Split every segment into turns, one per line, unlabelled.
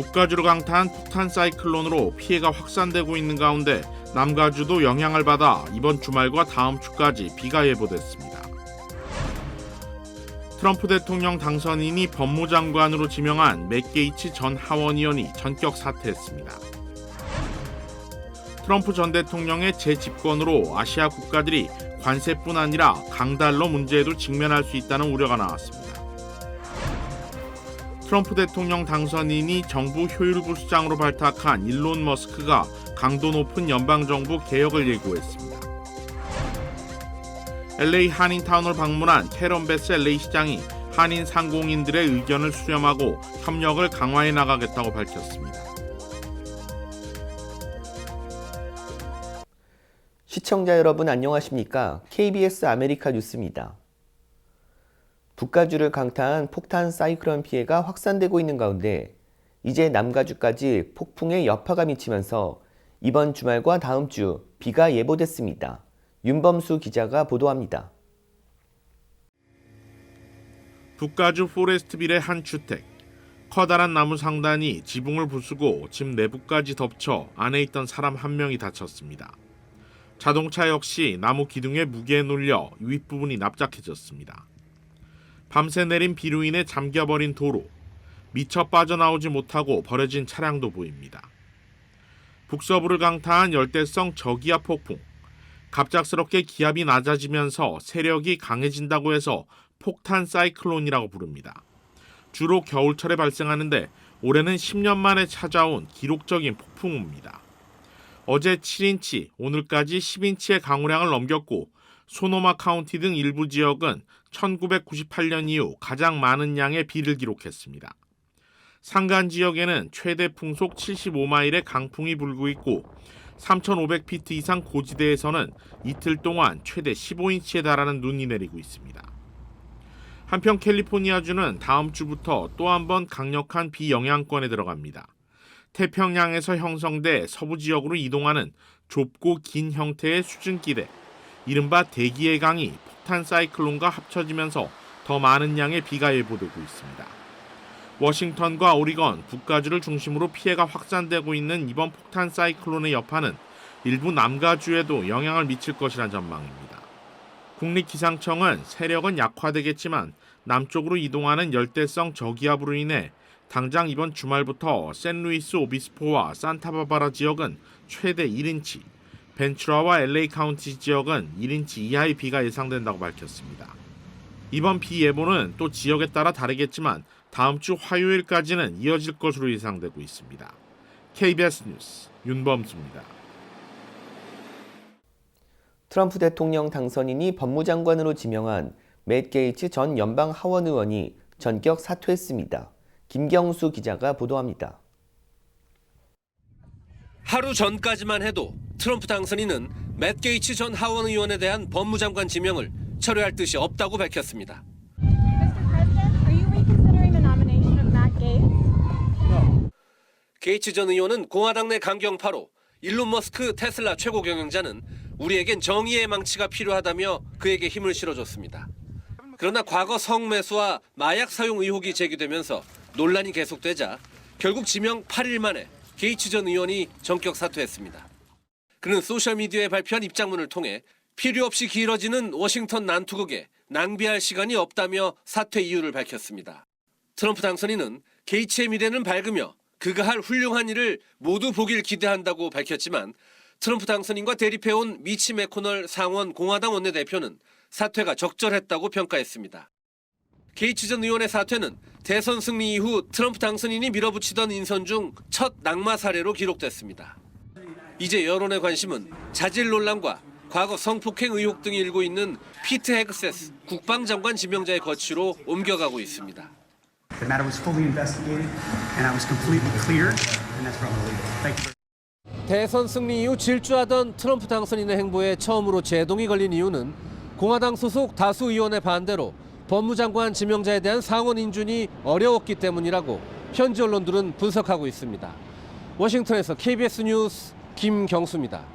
북가주를 강타한 폭탄 사이클론으로 피해가 확산되고 있는 가운데 남가주도 영향을 받아 이번 주말과 다음 주까지 비가 예보됐습니다. 트럼프 대통령 당선인이 법무장관으로 지명한 맷 게이츠 전 하원의원이 전격 사퇴했습니다. 트럼프 전 대통령의 재집권으로 아시아 국가들이 관세뿐 아니라 강달러 문제에도 직면할 수 있다는 우려가 나왔습니다. 트럼프 대통령 당선인이 정부 효율부 수장으로 발탁한 일론 머스크가 강도 높은 연방정부 개혁을 예고했습니다. LA 한인타운을 방문한 캐런 베스 LA 시장이 한인 상공인들의 의견을 수렴하고 협력을 강화해 나가겠다고 밝혔습니다.
시청자 여러분 안녕하십니까? KBS 아메리카 뉴스입니다. 북가주를 강타한 폭탄 사이클론 피해가 확산되고 있는 가운데 이제 남가주까지 폭풍의 여파가 미치면서 이번 주말과 다음 주 비가 예보됐습니다. 윤범수 기자가 보도합니다.
북가주 포레스트빌의 한 주택. 커다란 나무 상단이 지붕을 부수고 집 내부까지 덮쳐 안에 있던 사람 한 명이 다쳤습니다. 자동차 역시 나무 기둥에 무게에 눌려 윗부분이 납작해졌습니다. 밤새 내린 비로 인해 잠겨버린 도로, 미처 빠져나오지 못하고 버려진 차량도 보입니다. 북서부를 강타한 열대성 저기압 폭풍. 갑작스럽게 기압이 낮아지면서 세력이 강해진다고 해서 폭탄 사이클론이라고 부릅니다. 주로 겨울철에 발생하는데 올해는 10년 만에 찾아온 기록적인 폭풍우입니다. 어제 7인치, 오늘까지 10인치의 강우량을 넘겼고 소노마 카운티 등 일부 지역은 1998년 이후 가장 많은 양의 비를 기록했습니다. 산간 지역에는 최대 풍속 75마일의 강풍이 불고 있고 3,500피트 이상 고지대에서는 이틀 동안 최대 15인치에 달하는 눈이 내리고 있습니다. 한편 캘리포니아주는 다음 주부터 또 한 번 강력한 비 영향권에 들어갑니다. 태평양에서 형성돼 서부 지역으로 이동하는 좁고 긴 형태의 수증기대, 이른바 대기의 강이 폭탄 사이클론과 합쳐지면서 더 많은 양의 비가 예보되고 있습니다. 워싱턴과 오리건, 북가주를 중심으로 피해가 확산되고 있는 이번 폭탄 사이클론의 여파는 일부 남가주에도 영향을 미칠 것이란 전망입니다. 국립기상청은 세력은 약화되겠지만 남쪽으로 이동하는 열대성 저기압으로 인해 당장 이번 주말부터 샌루이스 오비스포와 산타바바라 지역은 최대 1인치, 벤츄라와 LA 카운티 지역은 1인치 이하의 비가 예상된다고 밝혔습니다. 이번 비 예보는 또 지역에 따라 다르겠지만 다음 주 화요일까지는 이어질 것으로 예상되고 있습니다. KBS 뉴스 윤범수입니다.
트럼프 대통령 당선인이 법무장관으로 지명한 맷 게이츠 전 연방 하원 의원이 전격 사퇴했습니다. 김경수 기자가 보도합니다.
하루 전까지만 해도 트럼프 당선인은 맷 게이츠 전 하원 의원에 대한 법무장관 지명을 철회할 뜻이 없다고 밝혔습니다. 게이츠 전 의원은 공화당 내 강경파로 일론 머스크 테슬라 최고 경영자는 우리에겐 정의의 망치가 필요하다며 그에게 힘을 실어줬습니다. 그러나 과거 성매수와 마약 사용 의혹이 제기되면서 논란이 계속되자 결국 지명 8일 만에 게이츠 전 의원이 전격 사퇴했습니다. 그는 소셜미디어에 발표한 입장문을 통해 필요 없이 길어지는 워싱턴 난투극에 낭비할 시간이 없다며 사퇴 이유를 밝혔습니다. 트럼프 당선인은 게이츠의 미래는 밝으며 그가 할 훌륭한 일을 모두 보길 기대한다고 밝혔지만 트럼프 당선인과 대립해온 미치 매코널 상원 공화당 원내대표는 사퇴가 적절했다고 평가했습니다. 게이츠 전 의원의 사퇴는 대선 승리 이후 트럼프 당선인이 밀어붙이던 인선 중 첫 낙마 사례로 기록됐습니다. 이제 여론의 관심은 자질 논란과 과거 성폭행 의혹 등이 일고 있는 피트 헤그세스 국방장관 지명자의 거취로 옮겨가고 있습니다.
The matter was fully investigated and I was completely clear and that's where I'm going to leave it. Thank you.
대선 승리 이후 질주하던 트럼프 당선인의 행보에 처음으로 제동이 걸린 이유는 공화당 소속 다수 의원의 반대로 법무장관 지명자에 대한 상원 인준이 어려웠기 때문이라고 현지 언론들은 분석하고 있습니다. 워싱턴에서 KBS 뉴스 김경수입니다.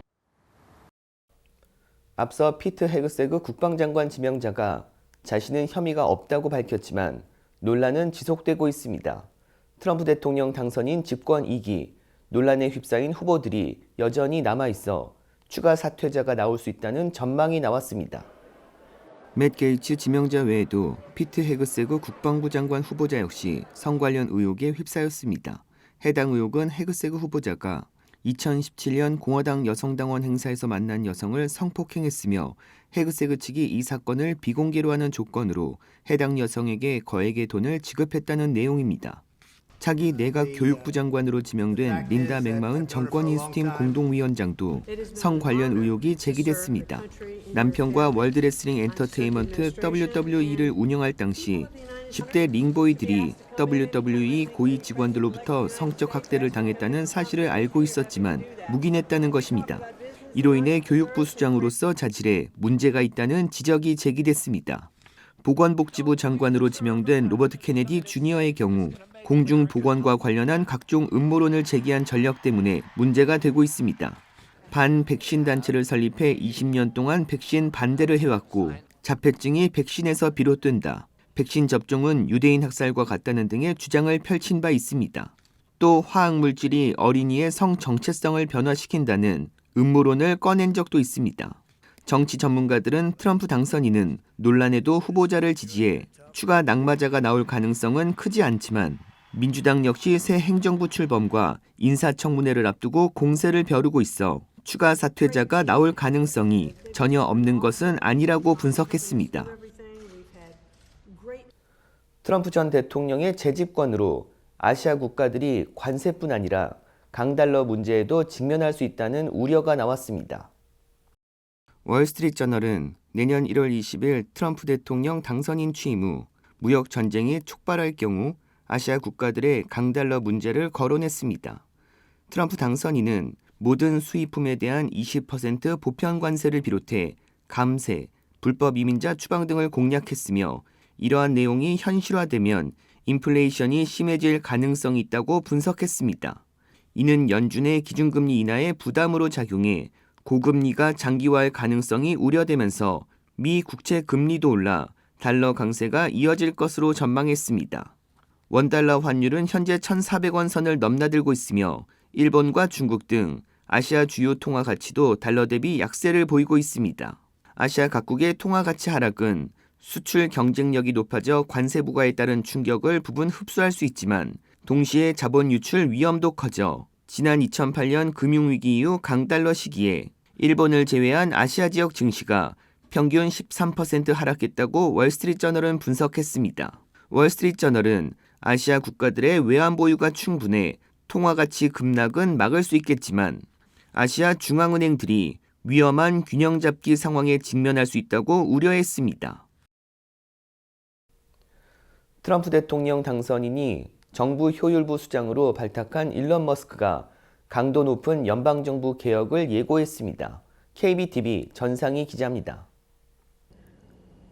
앞서 피트 헤그세그 국방장관 지명자가 자신은 혐의가 없다고 밝혔지만 논란은 지속되고 있습니다. 트럼프 대통령 당선인 집권 2기, 논란에 휩싸인 후보들이 여전히 남아있어 추가 사퇴자가 나올 수 있다는 전망이 나왔습니다. 맷 게이츠 지명자 외에도 피트 헤그세그 국방부 장관 후보자 역시 성 관련 의혹에 휩싸였습니다. 해당 의혹은 헤그세그 후보자가 2017년 공화당 여성당원 행사에서 만난 여성을 성폭행했으며 헤그세그 측이 이 사건을 비공개로 하는 조건으로 해당 여성에게 거액의 돈을 지급했다는 내용입니다. 차기 내각 교육부 장관으로 지명된 린다 맥마흔 정권인수팀 공동위원장도 성 관련 의혹이 제기됐습니다. 남편과 월드레슬링 엔터테인먼트 WWE를 운영할 당시 10대 링보이들이 WWE 고위 직원들로부터 성적 학대를 당했다는 사실을 알고 있었지만 묵인했다는 것입니다. 이로 인해 교육부 수장으로서 자질에 문제가 있다는 지적이 제기됐습니다. 보건복지부 장관으로 지명된 로버트 케네디 주니어의 경우 공중보건과 관련한 각종 음모론을 제기한 전력 때문에 문제가 되고 있습니다. 반백신 단체를 설립해 20년 동안 백신 반대를 해왔고 자폐증이 백신에서 비롯된다. 백신 접종은 유대인 학살과 같다는 등의 주장을 펼친 바 있습니다. 또 화학물질이 어린이의 성 정체성을 변화시킨다는 음모론을 꺼낸 적도 있습니다. 정치 전문가들은 트럼프 당선인은 논란에도 후보자를 지지해 추가 낙마자가 나올 가능성은 크지 않지만 민주당 역시 새 행정부 출범과 인사청문회를 앞두고 공세를 벼르고 있어 추가 사퇴자가 나올 가능성이 전혀 없는 것은 아니라고 분석했습니다. 트럼프 전 대통령의 재집권으로 아시아 국가들이 관세뿐 아니라 강달러 문제에도 직면할 수 있다는 우려가 나왔습니다. 월스트리트저널은 내년 1월 20일 트럼프 대통령 당선인 취임 후 무역 전쟁이 촉발할 경우 아시아 국가들의 강달러 문제를 거론했습니다. 트럼프 당선인은 모든 수입품에 대한 20% 보편 관세를 비롯해 감세, 불법 이민자 추방 등을 공약했으며 이러한 내용이 현실화되면 인플레이션이 심해질 가능성이 있다고 분석했습니다. 이는 연준의 기준금리 인하의 부담으로 작용해 고금리가 장기화할 가능성이 우려되면서 미 국채 금리도 올라 달러 강세가 이어질 것으로 전망했습니다. 원달러 환율은 현재 1,400원 선을 넘나들고 있으며 일본과 중국 등 아시아 주요 통화 가치도 달러 대비 약세를 보이고 있습니다. 아시아 각국의 통화 가치 하락은 수출 경쟁력이 높아져 관세 부과에 따른 충격을 부분 흡수할 수 있지만 동시에 자본 유출 위험도 커져 지난 2008년 금융위기 이후 강달러 시기에 일본을 제외한 아시아 지역 증시가 평균 13% 하락했다고 월스트리트저널은 분석했습니다. 월스트리트저널은 아시아 국가들의 외환 보유가 충분해 통화 가치 급락은 막을 수 있겠지만 아시아 중앙은행들이 위험한 균형 잡기 상황에 직면할 수 있다고 우려했습니다. 트럼프 대통령 당선인이 정부 효율부 수장으로 발탁한 일론 머스크가 강도 높은 연방정부 개혁을 예고했습니다. KBTV 전상희 기자입니다.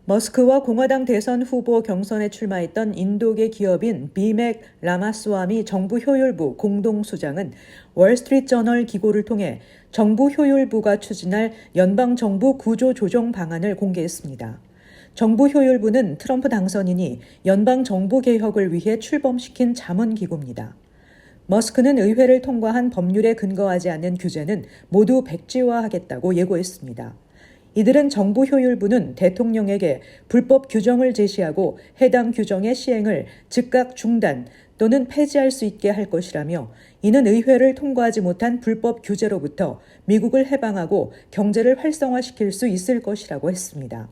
머스크와 공화당 대선 후보 경선에 출마했던 인도계 기업인 비맥 라마스와미 정부 효율부 공동수장은 월스트리트저널 기고를 통해 정부 효율부가 추진할 연방정부 구조조정 방안을 공개했습니다. 정부 효율부는 트럼프 당선인이 연방정부 개혁을 위해 출범시킨 자문기구입니다. 머스크는 의회를 통과한 법률에 근거하지 않는 규제는 모두 백지화하겠다고 예고했습니다. 이들은 정부 효율부는 대통령에게 불법 규정을 제시하고 해당 규정의 시행을 즉각 중단 또는 폐지할 수 있게 할 것이라며 이는 의회를 통과하지 못한 불법 규제로부터 미국을 해방하고 경제를 활성화시킬 수 있을 것이라고 했습니다.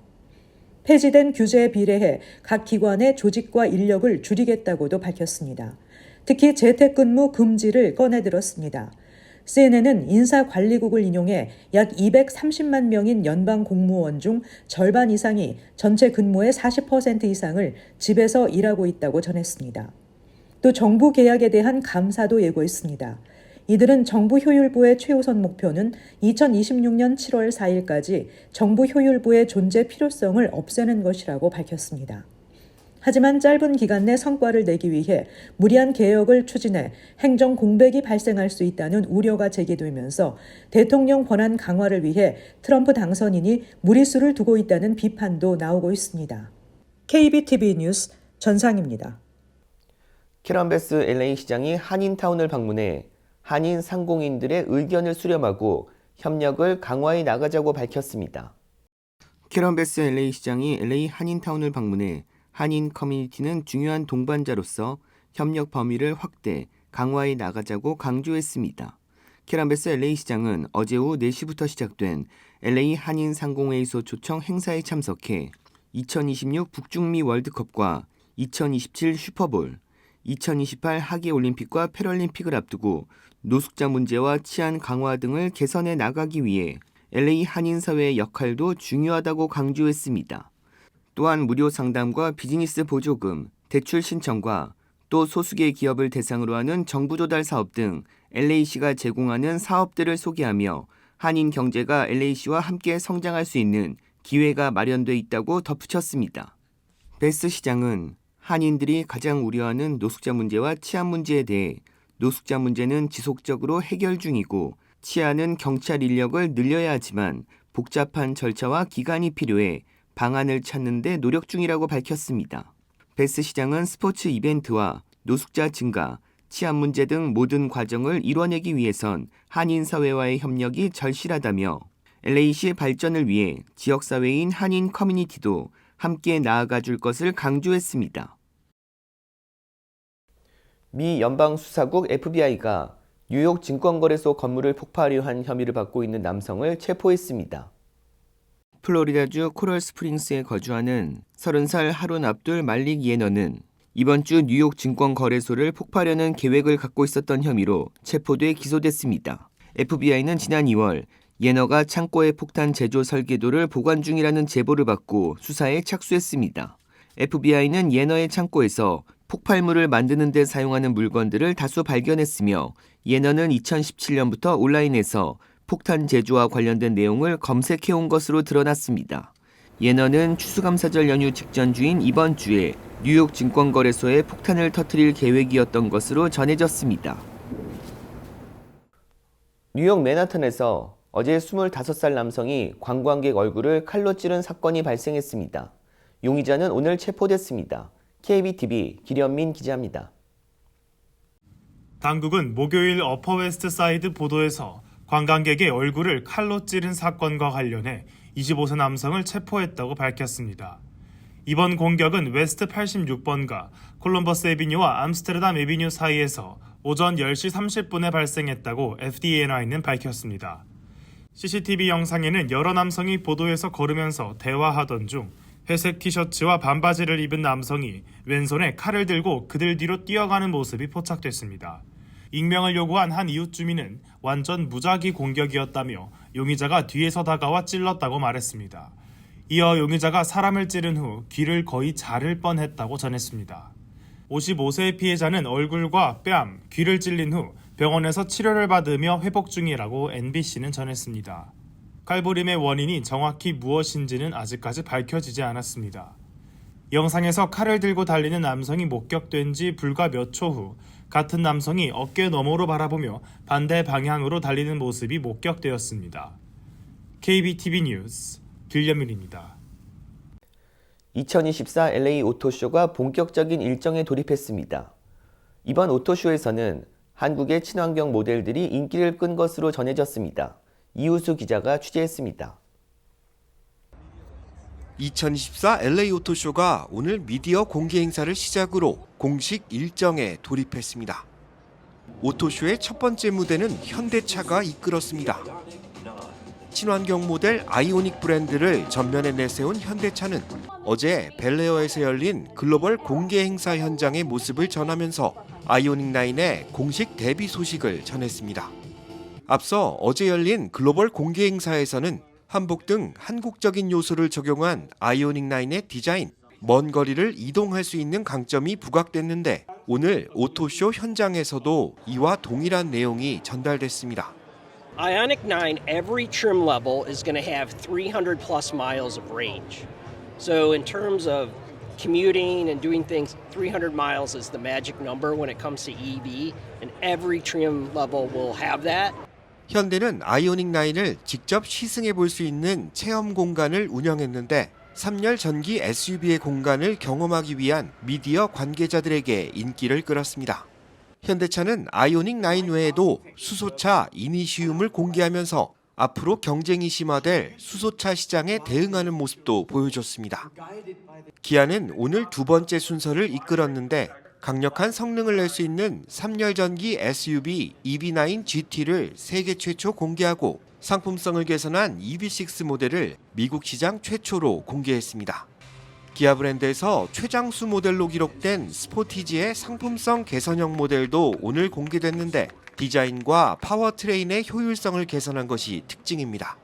폐지된 규제에 비례해 각 기관의 조직과 인력을 줄이겠다고도 밝혔습니다. 특히 재택근무 금지를 꺼내들었습니다. CNN은 인사관리국을 인용해 약 230만 명인 연방 공무원 중 절반 이상이 전체 근무의 40% 이상을 집에서 일하고 있다고 전했습니다. 또 정부 계약에 대한 감사도 예고했습니다. 이들은 정부 효율부의 최우선 목표는 2026년 7월 4일까지 정부 효율부의 존재 필요성을 없애는 것이라고 밝혔습니다. 하지만 짧은 기간 내 성과를 내기 위해 무리한 개혁을 추진해 행정 공백이 발생할 수 있다는 우려가 제기되면서 대통령 권한 강화를 위해 트럼프 당선인이 무리수를 두고 있다는 비판도 나오고 있습니다. KBTV 뉴스 전상입니다.
캐런 베스 LA 시장이 한인타운을 방문해 한인 상공인들의 의견을 수렴하고 협력을 강화해 나가자고 밝혔습니다. 캐런 베스 LA 시장이 LA 한인타운을 방문해 한인 커뮤니티는 중요한 동반자로서 협력 범위를 확대, 강화해 나가자고 강조했습니다. 캐런 베스 LA 시장은 어제 오후 4시부터 시작된 LA 한인 상공회의소 초청 행사에 참석해 2026 북중미 월드컵과 2027 슈퍼볼, 2028 하계올림픽과 패럴림픽을 앞두고 노숙자 문제와 치안 강화 등을 개선해 나가기 위해 LA 한인사회의 역할도 중요하다고 강조했습니다. 또한 무료 상담과 비즈니스 보조금, 대출 신청과 또 소수계 기업을 대상으로 하는 정부 조달 사업 등 LA시가 제공하는 사업들을 소개하며 한인 경제가 LA시와 함께 성장할 수 있는 기회가 마련돼 있다고 덧붙였습니다. 베스 시장은 한인들이 가장 우려하는 노숙자 문제와 치안 문제에 대해 노숙자 문제는 지속적으로 해결 중이고 치안은 경찰 인력을 늘려야 하지만 복잡한 절차와 기간이 필요해 방안을 찾는 데 노력 중이라고 밝혔습니다. 베스 시장은 스포츠 이벤트와 노숙자 증가, 치안 문제 등 모든 과정을 이뤄내기 위해선 한인 사회와의 협력이 절실하다며 LA시의 발전을 위해 지역사회인 한인 커뮤니티도 함께 나아가 줄 것을 강조했습니다. 미 연방수사국 FBI가 뉴욕 증권거래소 건물을 폭파하려 한 혐의를 받고 있는 남성을 체포했습니다. 플로리다주 코럴 스프링스에 거주하는 30살 하룬 압둘 말릭 예너는 이번 주 뉴욕 증권거래소를 폭파하려는 계획을 갖고 있었던 혐의로 체포돼 기소됐습니다. FBI는 지난 2월 예너가 창고의 폭탄 제조 설계도를 보관 중이라는 제보를 받고 수사에 착수했습니다. FBI는 예너의 창고에서 폭발물을 만드는 데 사용하는 물건들을 다수 발견했으며 예너는 2017년부터 온라인에서 폭탄 제조와 관련된 내용을 검색해온 것으로 드러났습니다. 예너는 추수감사절 연휴 직전 주인 이번 주에 뉴욕 증권거래소에 폭탄을 터뜨릴 계획이었던 것으로 전해졌습니다. 뉴욕 맨하탄에서 어제 25살 남성이 관광객 얼굴을 칼로 찌른 사건이 발생했습니다. 용의자는 오늘 체포됐습니다. KBTV 기련민 기자입니다.
당국은 목요일 어퍼웨스트사이드 보도에서 관광객의 얼굴을 칼로 찌른 사건과 관련해 25세 남성을 체포했다고 밝혔습니다. 이번 공격은 웨스트 86번가 콜럼버스 애비뉴와 암스테르담 애비뉴 사이에서 오전 10시 30분에 발생했다고 FDNY는 밝혔습니다. CCTV 영상에는 여러 남성이 보도에서 걸으면서 대화하던 중 회색 티셔츠와 반바지를 입은 남성이 왼손에 칼을 들고 그들 뒤로 뛰어가는 모습이 포착됐습니다. 익명을 요구한 한 이웃 주민은 완전 무작위 공격이었다며 용의자가 뒤에서 다가와 찔렀다고 말했습니다. 이어 용의자가 사람을 찌른 후 귀를 거의 자를 뻔했다고 전했습니다. 55세의 피해자는 얼굴과 뺨, 귀를 찔린 후 병원에서 치료를 받으며 회복 중이라고 NBC는 전했습니다. 칼부림의 원인이 정확히 무엇인지는 아직까지 밝혀지지 않았습니다. 영상에서 칼을 들고 달리는 남성이 목격된 지 불과 몇 초 후 같은 남성이 어깨 너머로 바라보며 반대 방향으로 달리는 모습이 목격되었습니다. KBTV 뉴스 길련민입니다.
2024 LA 오토쇼가 본격적인 일정에 돌입했습니다. 이번 오토쇼에서는 한국의 친환경 모델들이 인기를 끈 것으로 전해졌습니다. 이우수 기자가 취재했습니다.
2024 LA 오토쇼가 오늘 미디어 공개 행사를 시작으로 공식 일정에 돌입했습니다. 오토쇼의 첫 번째 무대는 현대차가 이끌었습니다. 친환경 모델 아이오닉 브랜드를 전면에 내세운 현대차는 어제 벨에어에서 열린 글로벌 공개 행사 현장의 모습을 전하면서 아이오닉 9의 공식 데뷔 소식을 전했습니다. 앞서 어제 열린 글로벌 공개 행사에서는 한복 등 한국적인 요소를 적용한 아이오닉 9의 디자인, 먼 거리를 이동할 수 있는 강점이 부각됐는데 오늘 오토쇼 현장에서도 이와 동일한 내용이 전달됐습니다.
Ioniq 9, every trim level is going to have 300 plus miles of range. So in terms of commuting and doing things, 300 miles is the magic number when it comes to EV, and every trim level will have that.
현대는 아이오닉 9을 직접 시승해 볼 수 있는 체험 공간을 운영했는데 3열 전기 SUV의 공간을 경험하기 위한 미디어 관계자들에게 인기를 끌었습니다. 현대차는 아이오닉 9 외에도 수소차 이니시움을 공개하면서 앞으로 경쟁이 심화될 수소차 시장에 대응하는 모습도 보여줬습니다. 기아는 오늘 두 번째 순서를 이끌었는데 강력한 성능을 낼 수 있는 3열 전기 SUV EV9 GT를 세계 최초 공개하고 상품성을 개선한 EV6 모델을 미국 시장 최초로 공개했습니다. 기아 브랜드에서 최장수 모델로 기록된 스포티지의 상품성 개선형 모델도 오늘 공개됐는데 디자인과 파워트레인의 효율성을 개선한 것이 특징입니다.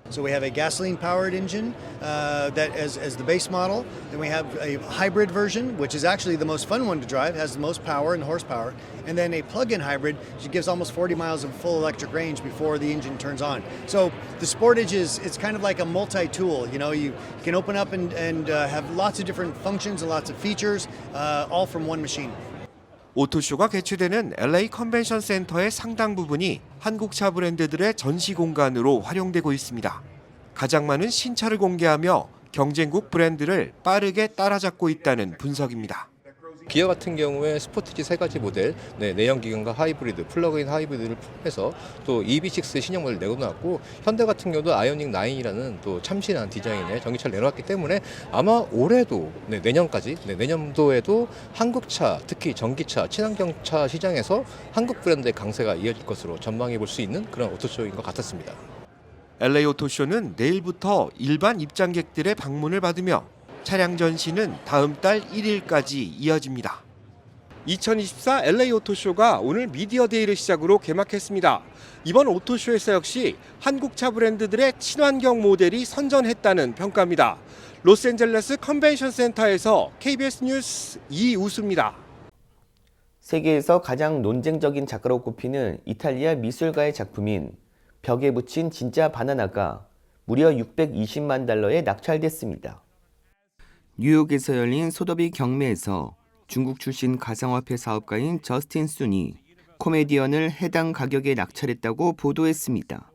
So we have a gasoline-powered engine that as the base model. Then we have a hybrid version, which is actually the most fun one to drive, has the most power and horsepower. And then a plug-in hybrid, which gives almost 40 miles of full electric range before the engine turns on. So the Sportage it's kind of like a multi-tool. You know, you can open up and have lots of different functions and lots of features, all from one machine.
오토쇼가 개최되는 LA 컨벤션 센터의 상당 부분이 한국차 브랜드들의 전시 공간으로 활용되고 있습니다. 가장 많은 신차를 공개하며 경쟁국 브랜드를 빠르게 따라잡고 있다는 분석입니다.
기아 같은 경우에 스포티지 3가지 모델, 내연기관과 하이브리드, 플러그인 하이브리드를 포함해서 또 EV6 신형 모델 내놓았고, 현대 같은 경우도 아이오닉 9이라는 또 참신한 디자인의 전기차를 내놓았기 때문에 아마 올해도 내년까지, 내년도에도 한국차, 특히 전기차, 친환경차 시장에서 한국 브랜드의 강세가 이어질 것으로 전망해 볼 수 있는 그런 오토쇼인 것 같았습니다.
LA 오토쇼는 내일부터 일반 입장객들의 방문을 받으며 차량 전시는 다음 달 1일까지 이어집니다. 2024 LA 오토쇼가 오늘 미디어 데이를 시작으로 개막했습니다. 이번 오토쇼에서 역시 한국차 브랜드들의 친환경 모델이 선전했다는 평가입니다. 로스앤젤레스 컨벤션 센터에서 KBS 뉴스 이우수입니다.
세계에서 가장 논쟁적인 작가로 꼽히는 이탈리아 미술가의 작품인 벽에 붙인 진짜 바나나가 무려 620만 달러에 낙찰됐습니다. 뉴욕에서 열린 소더비 경매에서 중국 출신 가상화폐 사업가인 저스틴 순이 코미디언을 해당 가격에 낙찰했다고 보도했습니다.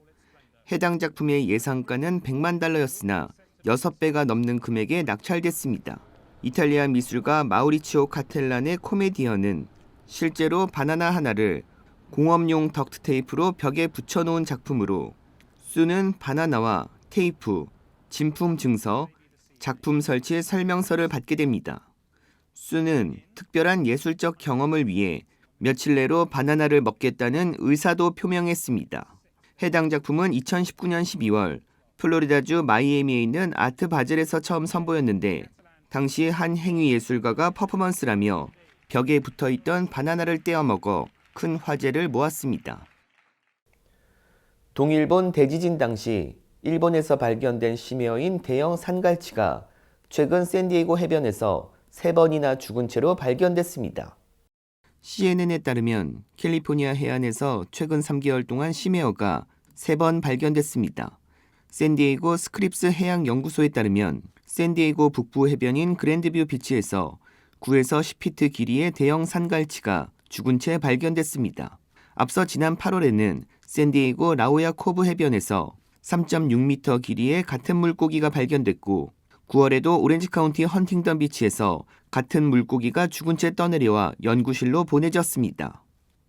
해당 작품의 예상가는 100만 달러였으나 6배가 넘는 금액에 낙찰됐습니다. 이탈리아 미술가 마우리치오 카텔란의 코미디언은 실제로 바나나 하나를 공업용 덕트 테이프로 벽에 붙여놓은 작품으로 순은 바나나와 테이프, 진품 증서, 작품 설치 설명서를 받게 됩니다. 순은 특별한 예술적 경험을 위해 며칠 내로 바나나를 먹겠다는 의사도 표명했습니다. 해당 작품은 2019년 12월 플로리다주 마이애미에 있는 아트 바젤에서 처음 선보였는데 당시 한 행위 예술가가 퍼포먼스라며 벽에 붙어있던 바나나를 떼어 먹어 큰 화제를 모았습니다. 동일본 대지진 당시 일본에서 발견된 심해어인 대형 산갈치가 최근 샌디에이고 해변에서 3번이나 죽은 채로 발견됐습니다. CNN에 따르면 캘리포니아 해안에서 최근 3개월 동안 심해어가 3번 발견됐습니다. 샌디에이고 스크립스 해양연구소에 따르면 샌디에이고 북부 해변인 그랜드뷰 비치에서 9에서 10피트 길이의 대형 산갈치가 죽은 채 발견됐습니다. 앞서 지난 8월에는 샌디에이고 라오야 코브 해변에서 3.6m 길이의 같은 물고기가 발견됐고 9월에도 오렌지 카운티 헌팅턴 비치에서 같은 물고기가 죽은 채 떠내려와 연구실로 보내졌습니다.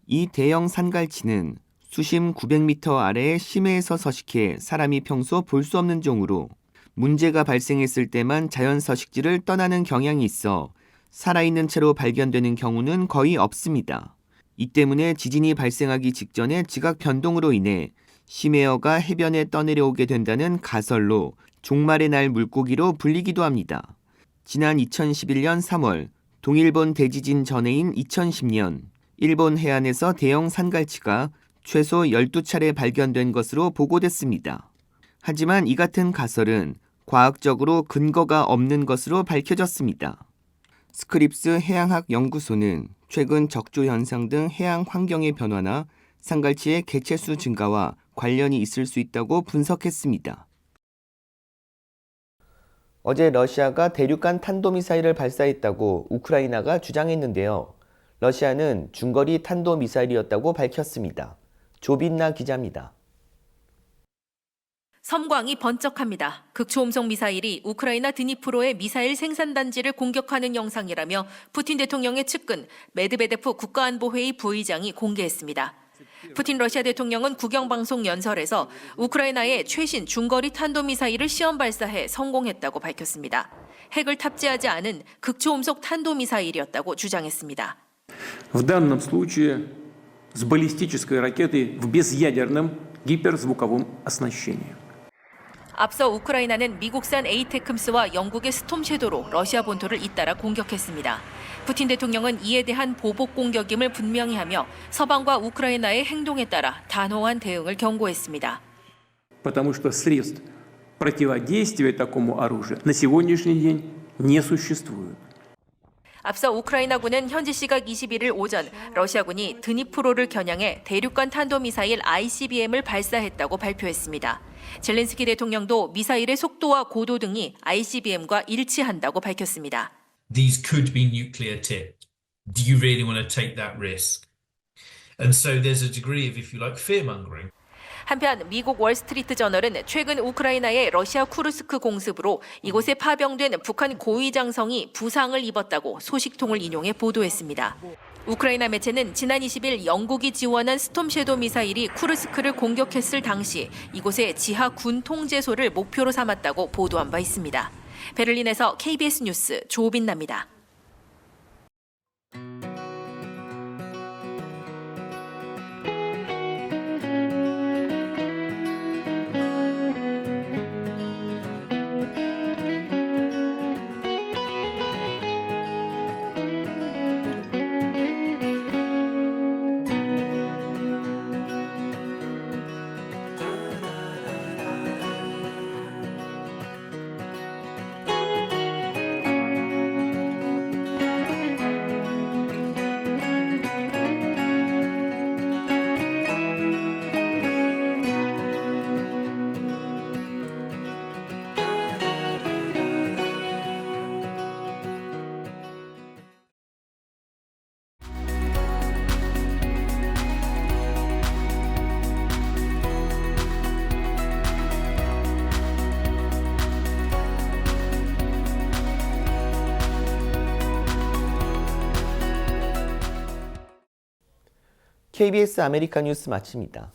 이 대형 산갈치는 수심 900m 아래의 심해에서 서식해 사람이 평소 볼 수 없는 종으로 문제가 발생했을 때만 자연 서식지를 떠나는 경향이 있어 살아있는 채로 발견되는 경우는 거의 없습니다. 이 때문에 지진이 발생하기 직전에 지각 변동으로 인해 심해어가 해변에 떠내려오게 된다는 가설로 종말의 날 물고기로 불리기도 합니다. 지난 2011년 3월 동일본 대지진 전해인 2010년 일본 해안에서 대형 산갈치가 최소 12차례 발견된 것으로 보고됐습니다. 하지만 이 같은 가설은 과학적으로 근거가 없는 것으로 밝혀졌습니다. 스크립스 해양학 연구소는 최근 적조 현상 등 해양 환경의 변화나 산갈치의 개체수 증가와 관련이 있을 수 있다고 분석했습니다. 어제 러시아가 대륙간 탄도미사일을 발사했다고 우크라이나가 주장했는데요. 러시아는 중거리 탄도미사일이었다고 밝혔습니다. 조빈나 기자입니다.
섬광이 번쩍합니다. 극초음속 미사일이 우크라이나 드니프로의 미사일 생산단지를 공격하는 영상이라며 푸틴 대통령의 측근 메드베데프 국가안보회의 부의장이 공개했습니다. 푸틴 러시아 대통령은 국영방송 연설에서 우크라이나의 최신 중거리 탄도미사일을 시험 발사해 성공했다고 밝혔습니다. 핵을 탑재하지 않은 극초음속 탄도미사일이었다고 주장했습니다.
В данном случае с баллистической ракетой в безъядерном гиперзвуковом оснащении.
앞서 우크라이나는 미국산 에이테크스와 영국의 스톰 섀도로 러시아 본토를 잇따라 공격했습니다. 푸틴 대통령은 이에 대한 보복 공격임을 분명히 하며 서방과 우크라이나의 행동에 따라 단호한 대응을 경고했습니다.
Потому что средств противодействия такому оружию на сегодняшний день не существует.
앞서 우크라이나군은 현지 시각 21일 오전 러시아군이 드니프로를 겨냥해 대륙간 탄도미사일 ICBM을 발사했다고 발표했습니다. 젤렌스키 대통령도 미사일의 속도와 고도 등이 ICBM과 일치한다고 밝혔습니다.
These could be nuclear tipped. Do you really want to take that risk? And so there's a degree of, if you like, fear-mongering.
한편 미국 월스트리트 저널은 최근 우크라이나의 러시아 쿠르스크 공습으로 이곳에 파병된 북한 고위장성이 부상을 입었다고 소식통을 인용해 보도했습니다. 우크라이나 매체는 지난 20일 영국이 지원한 스톰 섀도 미사일이 쿠르스크를 공격했을 당시 이곳의 지하 군 통제소를 목표로 삼았다고 보도한 바 있습니다. 베를린에서 KBS 뉴스 조빈나입니다.
KBS 아메리카 뉴스 마칩니다.